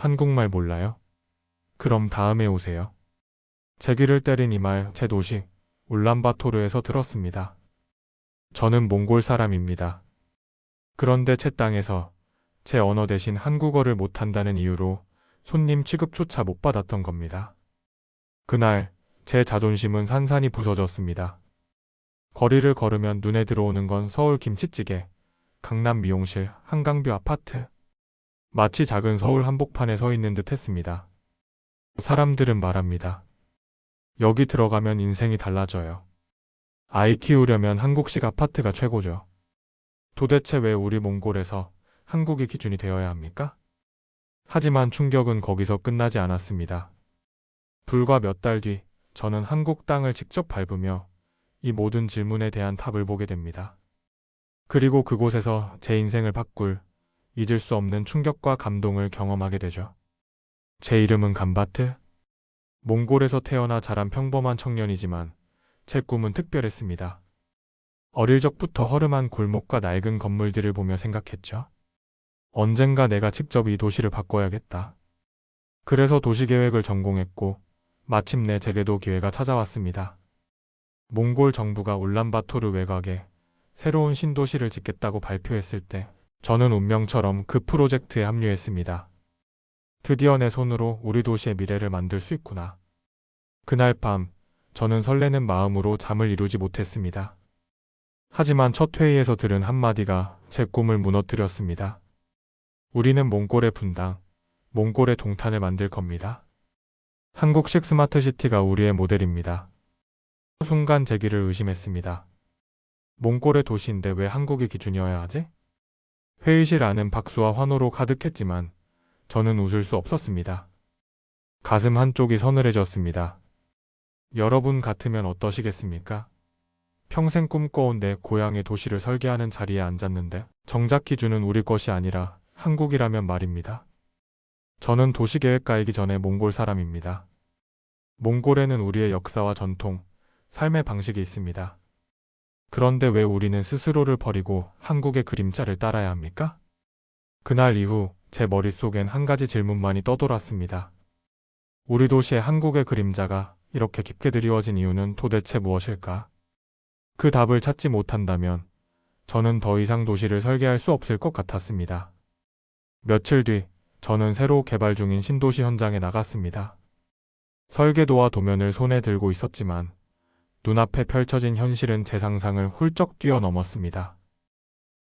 한국말 몰라요? 그럼 다음에 오세요. 제 귀를 때린 이 말, 제 도시 울란바토르에서 들었습니다. 저는 몽골 사람입니다. 그런데 제 땅에서 제 언어 대신 한국어를 못한다는 이유로 손님 취급조차 못 받았던 겁니다. 그날 제 자존심은 산산이 부서졌습니다. 거리를 걸으면 눈에 들어오는 건 서울 김치찌개, 강남 미용실, 한강뷰 아파트. 마치 작은 서울 한복판에 서 있는 듯 했습니다. 사람들은 말합니다. 여기 들어가면 인생이 달라져요. 아이 키우려면 한국식 아파트가 최고죠. 도대체 왜 우리 몽골에서 한국이 기준이 되어야 합니까? 하지만 충격은 거기서 끝나지 않았습니다. 불과 몇 달 뒤, 저는 한국 땅을 직접 밟으며 이 모든 질문에 대한 답을 보게 됩니다. 그리고 그곳에서 제 인생을 바꿀 잊을 수 없는 충격과 감동을 경험하게 되죠. 제 이름은 감바트. 몽골에서 태어나 자란 평범한 청년이지만 제 꿈은 특별했습니다. 어릴 적부터 허름한 골목과 낡은 건물들을 보며 생각했죠. 언젠가 내가 직접 이 도시를 바꿔야겠다. 그래서 도시계획을 전공했고 마침내 제게도 기회가 찾아왔습니다. 몽골 정부가 울란바토르 외곽에 새로운 신도시를 짓겠다고 발표했을 때 저는 운명처럼 그 프로젝트에 합류했습니다. 드디어 내 손으로 우리 도시의 미래를 만들 수 있구나. 그날 밤 저는 설레는 마음으로 잠을 이루지 못했습니다. 하지만 첫 회의에서 들은 한마디가 제 꿈을 무너뜨렸습니다. 우리는 몽골의 분당, 몽골의 동탄을 만들 겁니다. 한국식 스마트시티가 우리의 모델입니다. 순간 제 귀를 의심했습니다. 몽골의 도시인데 왜 한국이 기준이어야 하지? 회의실 안은 박수와 환호로 가득했지만 저는 웃을 수 없었습니다. 가슴 한쪽이 서늘해졌습니다. 여러분 같으면 어떠시겠습니까? 평생 꿈꿔온 내 고향의 도시를 설계하는 자리에 앉았는데 정작 기준은 우리 것이 아니라 한국이라면 말입니다. 저는 도시계획가이기 전에 몽골 사람입니다. 몽골에는 우리의 역사와 전통, 삶의 방식이 있습니다. 그런데 왜 우리는 스스로를 버리고 한국의 그림자를 따라야 합니까? 그날 이후 제 머릿속엔 한 가지 질문만이 떠돌았습니다. 우리 도시의 한국의 그림자가 이렇게 깊게 드리워진 이유는 도대체 무엇일까? 그 답을 찾지 못한다면 저는 더 이상 도시를 설계할 수 없을 것 같았습니다. 며칠 뒤 저는 새로 개발 중인 신도시 현장에 나갔습니다. 설계도와 도면을 손에 들고 있었지만 눈앞에 펼쳐진 현실은 제 상상을 훌쩍 뛰어넘었습니다.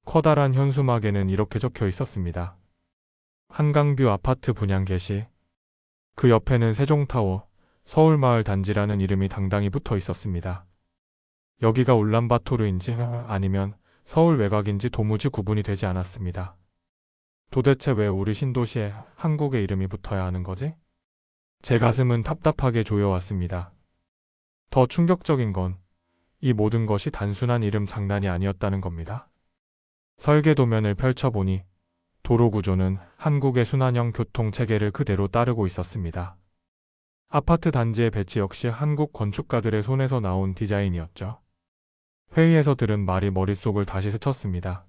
커다란 현수막에는 이렇게 적혀 있었습니다. 한강뷰 아파트 분양 개시. 그 옆에는 세종타워, 서울마을 단지라는 이름이 당당히 붙어 있었습니다. 여기가 울란바토르인지 아니면 서울 외곽인지 도무지 구분이 되지 않았습니다. 도대체 왜 우리 신도시에 한국의 이름이 붙어야 하는 거지? 제 가슴은 답답하게 조여왔습니다. 더 충격적인 건 이 모든 것이 단순한 이름 장난이 아니었다는 겁니다. 설계 도면을 펼쳐보니 도로 구조는 한국의 순환형 교통 체계를 그대로 따르고 있었습니다. 아파트 단지의 배치 역시 한국 건축가들의 손에서 나온 디자인이었죠. 회의에서 들은 말이 머릿속을 다시 스쳤습니다.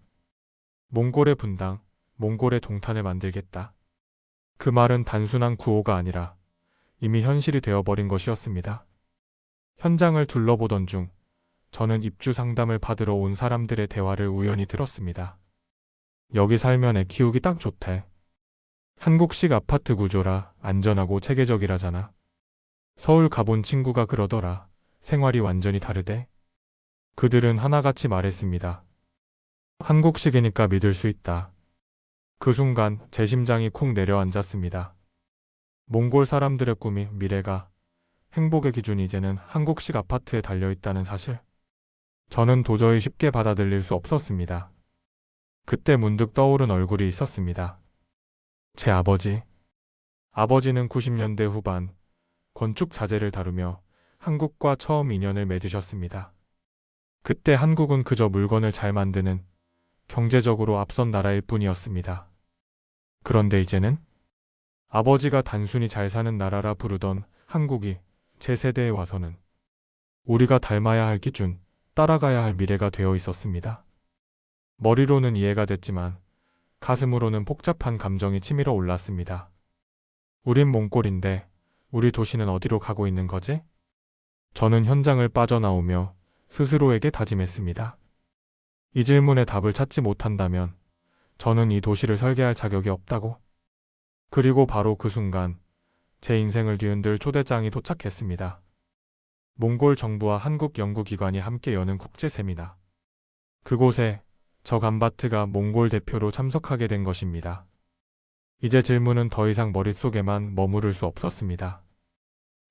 몽골의 분당, 몽골의 동탄을 만들겠다. 그 말은 단순한 구호가 아니라 이미 현실이 되어버린 것이었습니다. 현장을 둘러보던 중 저는 입주 상담을 받으러 온 사람들의 대화를 우연히 들었습니다. 여기 살면 애 키우기 딱 좋대. 한국식 아파트 구조라 안전하고 체계적이라잖아. 서울 가본 친구가 그러더라. 생활이 완전히 다르대. 그들은 하나같이 말했습니다. 한국식이니까 믿을 수 있다. 그 순간 제 심장이 쿵 내려앉았습니다. 몽골 사람들의 꿈이 미래가 행복의 기준이 이제는 한국식 아파트에 달려있다는 사실. 저는 도저히 쉽게 받아들일 수 없었습니다. 그때 문득 떠오른 얼굴이 있었습니다. 제 아버지. 아버지는 90년대 후반 건축 자재를 다루며 한국과 처음 인연을 맺으셨습니다. 그때 한국은 그저 물건을 잘 만드는 경제적으로 앞선 나라일 뿐이었습니다. 그런데 이제는 아버지가 단순히 잘 사는 나라라 부르던 한국이 제 세대에 와서는 우리가 닮아야 할 기준, 따라가야 할 미래가 되어 있었습니다. 머리로는 이해가 됐지만 가슴으로는 복잡한 감정이 치밀어 올랐습니다. 우린 몽골인데 우리 도시는 어디로 가고 있는 거지? 저는 현장을 빠져나오며 스스로에게 다짐했습니다. 이 질문에 답을 찾지 못한다면 저는 이 도시를 설계할 자격이 없다고. 그리고 바로 그 순간 제 인생을 뒤흔들 초대장이 도착했습니다. 몽골 정부와 한국 연구기관이 함께 여는 국제 세미나. 그곳에 저 감바트가 몽골 대표로 참석하게 된 것입니다. 이제 질문은 더 이상 머릿속에만 머무를 수 없었습니다.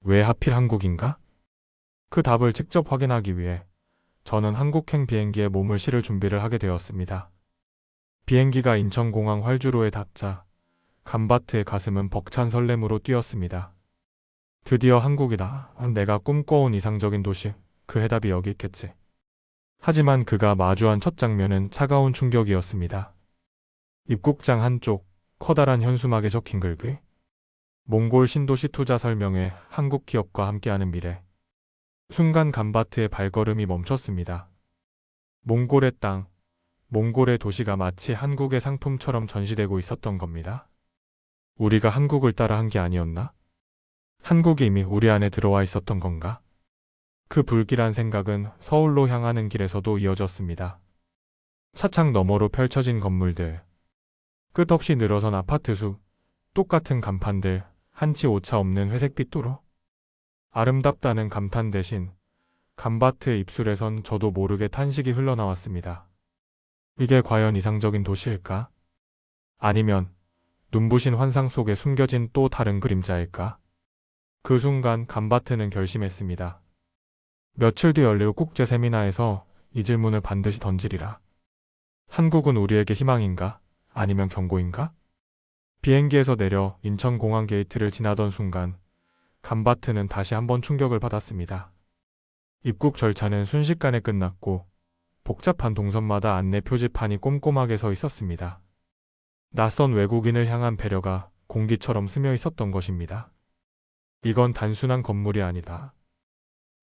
왜 하필 한국인가? 그 답을 직접 확인하기 위해 저는 한국행 비행기에 몸을 실을 준비를 하게 되었습니다. 비행기가 인천공항 활주로에 닿자 감바트의 가슴은 벅찬 설렘으로 뛰었습니다. 드디어 한국이다. 내가 꿈꿔온 이상적인 도시. 그 해답이 여기 있겠지. 하지만 그가 마주한 첫 장면은 차가운 충격이었습니다. 입국장 한쪽 커다란 현수막에 적힌 글귀. 몽골 신도시 투자 설명회 한국 기업과 함께하는 미래. 순간 감바트의 발걸음이 멈췄습니다. 몽골의 땅, 몽골의 도시가 마치 한국의 상품처럼 전시되고 있었던 겁니다. 우리가 한국을 따라 한 게 아니었나? 한국이 이미 우리 안에 들어와 있었던 건가? 그 불길한 생각은 서울로 향하는 길에서도 이어졌습니다. 차창 너머로 펼쳐진 건물들, 끝없이 늘어선 아파트 숲, 똑같은 간판들, 한치 오차 없는 회색빛 도로. 아름답다는 감탄 대신 감바트의 입술에선 저도 모르게 탄식이 흘러나왔습니다. 이게 과연 이상적인 도시일까? 아니면 눈부신 환상 속에 숨겨진 또 다른 그림자일까? 그 순간 감바트는 결심했습니다. 며칠 뒤 열릴 국제 세미나에서 이 질문을 반드시 던지리라. 한국은 우리에게 희망인가? 아니면 경고인가? 비행기에서 내려 인천공항 게이트를 지나던 순간 감바트는 다시 한번 충격을 받았습니다. 입국 절차는 순식간에 끝났고 복잡한 동선마다 안내 표지판이 꼼꼼하게 서 있었습니다. 낯선 외국인을 향한 배려가 공기처럼 스며 있었던 것입니다. 이건 단순한 건물이 아니다.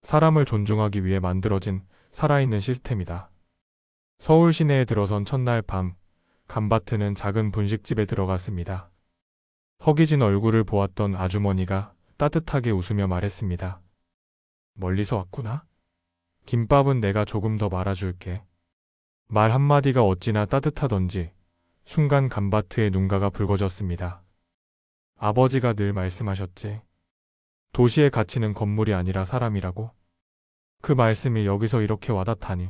사람을 존중하기 위해 만들어진 살아있는 시스템이다. 서울 시내에 들어선 첫날 밤, 감바트는 작은 분식집에 들어갔습니다. 허기진 얼굴을 보았던 아주머니가 따뜻하게 웃으며 말했습니다. 멀리서 왔구나. 김밥은 내가 조금 더 말아줄게. 말 한마디가 어찌나 따뜻하던지 순간 감바트의 눈가가 붉어졌습니다. 아버지가 늘 말씀하셨지. 도시의 가치는 건물이 아니라 사람이라고. 그 말씀이 여기서 이렇게 와닿다니.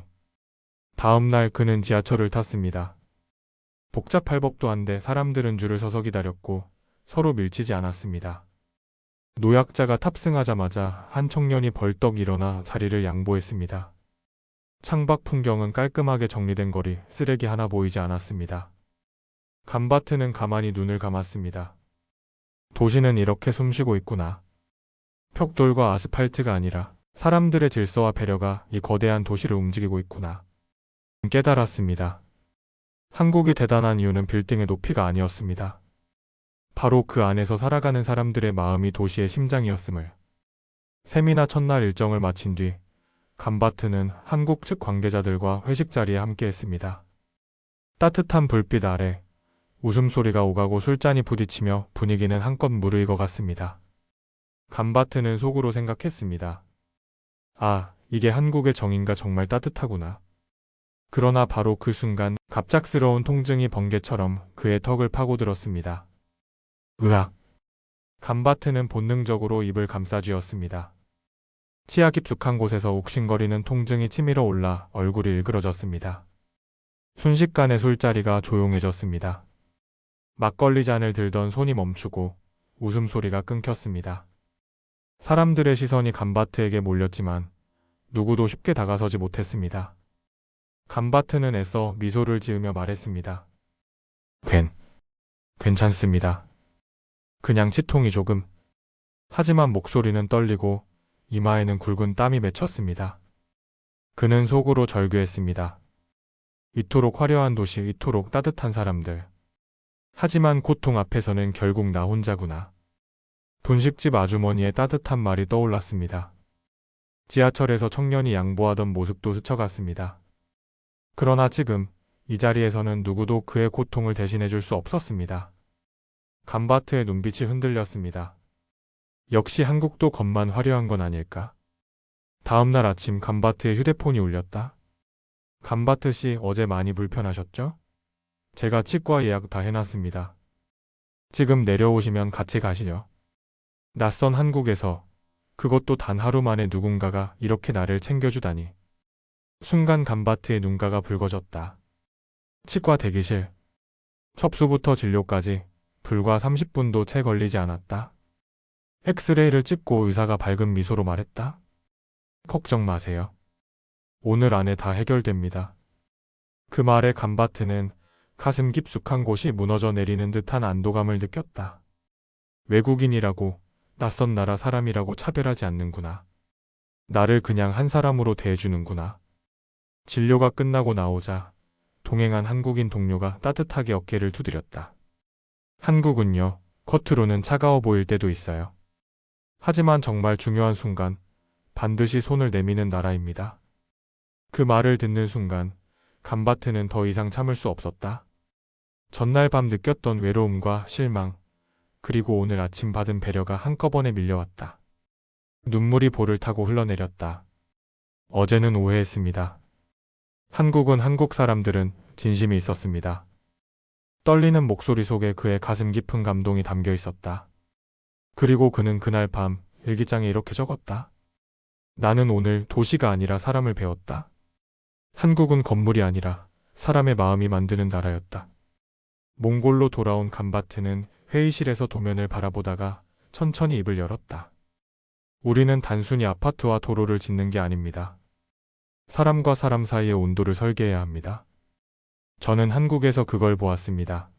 다음 날 그는 지하철을 탔습니다. 복잡할 법도 한데 사람들은 줄을 서서 기다렸고 서로 밀치지 않았습니다. 노약자가 탑승하자마자 한 청년이 벌떡 일어나 자리를 양보했습니다. 창밖 풍경은 깔끔하게 정리된 거리, 쓰레기 하나 보이지 않았습니다. 감바트는 가만히 눈을 감았습니다. 도시는 이렇게 숨쉬고 있구나. 벽돌과 아스팔트가 아니라 사람들의 질서와 배려가 이 거대한 도시를 움직이고 있구나. 깨달았습니다. 한국이 대단한 이유는 빌딩의 높이가 아니었습니다. 바로 그 안에서 살아가는 사람들의 마음이 도시의 심장이었음을. 세미나 첫날 일정을 마친 뒤 감바트는 한국 측 관계자들과 회식 자리에 함께했습니다. 따뜻한 불빛 아래 웃음소리가 오가고 술잔이 부딪히며 분위기는 한껏 무르익어갔습니다. 감바트는 속으로 생각했습니다. 아, 이게 한국의 정인가 정말 따뜻하구나. 그러나 바로 그 순간 갑작스러운 통증이 번개처럼 그의 턱을 파고들었습니다. 으악! 감바트는 본능적으로 입을 감싸쥐었습니다. 치아 깊숙한 곳에서 욱신거리는 통증이 치밀어 올라 얼굴이 일그러졌습니다. 순식간에 술자리가 조용해졌습니다. 막걸리 잔을 들던 손이 멈추고 웃음소리가 끊겼습니다. 사람들의 시선이 감바트에게 몰렸지만 누구도 쉽게 다가서지 못했습니다. 감바트는 애써 미소를 지으며 말했습니다. 괜찮습니다. 그냥 치통이 조금. 하지만 목소리는 떨리고 이마에는 굵은 땀이 맺혔습니다. 그는 속으로 절규했습니다. 이토록 화려한 도시, 이토록 따뜻한 사람들. 하지만 고통 앞에서는 결국 나 혼자구나. 분식집 아주머니의 따뜻한 말이 떠올랐습니다. 지하철에서 청년이 양보하던 모습도 스쳐갔습니다. 그러나 지금 이 자리에서는 누구도 그의 고통을 대신해 줄 수 없었습니다. 감바트의 눈빛이 흔들렸습니다. 역시 한국도 겉만 화려한 건 아닐까? 다음날 아침 감바트의 휴대폰이 울렸다. 감바트 씨, 어제 많이 불편하셨죠? 제가 치과 예약 다 해놨습니다. 지금 내려오시면 같이 가시죠. 낯선 한국에서, 그것도 단 하루 만에 누군가가 이렇게 나를 챙겨주다니. 순간 감바트의 눈가가 붉어졌다. 치과 대기실. 접수부터 진료까지 불과 30분도 채 걸리지 않았다. 엑스레이를 찍고 의사가 밝은 미소로 말했다. 걱정 마세요. 오늘 안에 다 해결됩니다. 그 말에 감바트는 가슴 깊숙한 곳이 무너져 내리는 듯한 안도감을 느꼈다. 외국인이라고, 낯선 나라 사람이라고 차별하지 않는구나. 나를 그냥 한 사람으로 대해주는구나. 진료가 끝나고 나오자 동행한 한국인 동료가 따뜻하게 어깨를 두드렸다. 한국은요, 겉으로는 차가워 보일 때도 있어요. 하지만 정말 중요한 순간 반드시 손을 내미는 나라입니다. 그 말을 듣는 순간 감바트는 더 이상 참을 수 없었다. 전날 밤 느꼈던 외로움과 실망, 그리고 오늘 아침 받은 배려가 한꺼번에 밀려왔다. 눈물이 볼을 타고 흘러내렸다. 어제는 오해했습니다. 한국은 한국 사람들은 진심이 있었습니다. 떨리는 목소리 속에 그의 가슴 깊은 감동이 담겨 있었다. 그리고 그는 그날 밤 일기장에 이렇게 적었다. 나는 오늘 도시가 아니라 사람을 배웠다. 한국은 건물이 아니라 사람의 마음이 만드는 나라였다. 몽골로 돌아온 감바트는 회의실에서 도면을 바라보다가 천천히 입을 열었다. 우리는 단순히 아파트와 도로를 짓는 게 아닙니다. 사람과 사람 사이의 온도를 설계해야 합니다. 저는 한국에서 그걸 보았습니다.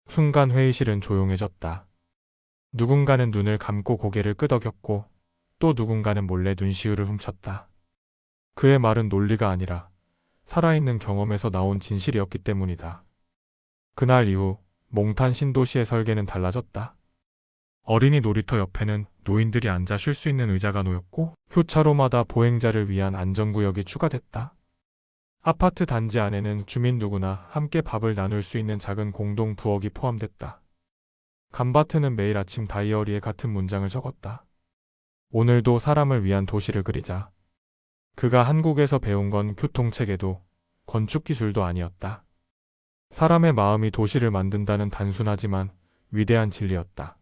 순간 회의실은 조용해졌다. 누군가는 눈을 감고 고개를 끄덕였고 또 누군가는 몰래 눈시울을 훔쳤다. 그의 말은 논리가 아니라 살아있는 경험에서 나온 진실이었기 때문이다. 그날 이후 몽탄 신도시의 설계는 달라졌다. 어린이 놀이터 옆에는 노인들이 앉아 쉴 수 있는 의자가 놓였고 교차로마다 보행자를 위한 안전구역이 추가됐다. 아파트 단지 안에는 주민 누구나 함께 밥을 나눌 수 있는 작은 공동 부엌이 포함됐다. 감바트는 매일 아침 다이어리에 같은 문장을 적었다. 오늘도 사람을 위한 도시를 그리자. 그가 한국에서 배운 건 교통체계도 건축기술도 아니었다. 사람의 마음이 도시를 만든다는 단순하지만 위대한 진리였다.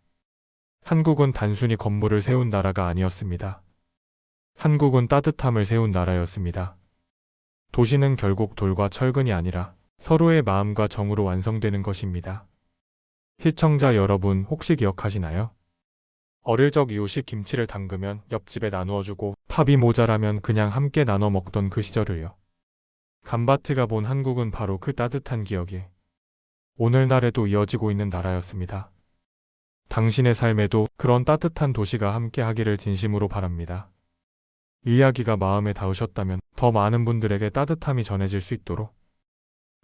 한국은 단순히 건물을 세운 나라가 아니었습니다. 한국은 따뜻함을 세운 나라였습니다. 도시는 결국 돌과 철근이 아니라 서로의 마음과 정으로 완성되는 것입니다. 시청자 여러분, 혹시 기억하시나요? 어릴 적 이웃이 김치를 담그면 옆집에 나누어주고 밥이 모자라면 그냥 함께 나눠 먹던 그 시절을요. 감바트가 본 한국은 바로 그 따뜻한 기억이 오늘날에도 이어지고 있는 나라였습니다. 당신의 삶에도 그런 따뜻한 도시가 함께 하기를 진심으로 바랍니다. 이 이야기가 마음에 닿으셨다면 더 많은 분들에게 따뜻함이 전해질 수 있도록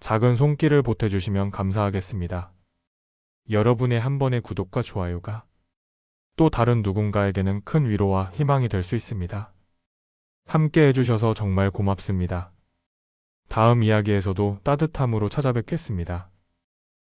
작은 손길을 보태주시면 감사하겠습니다. 여러분의 한 번의 구독과 좋아요가 또 다른 누군가에게는 큰 위로와 희망이 될 수 있습니다. 함께 해주셔서 정말 고맙습니다. 다음 이야기에서도 따뜻함으로 찾아뵙겠습니다.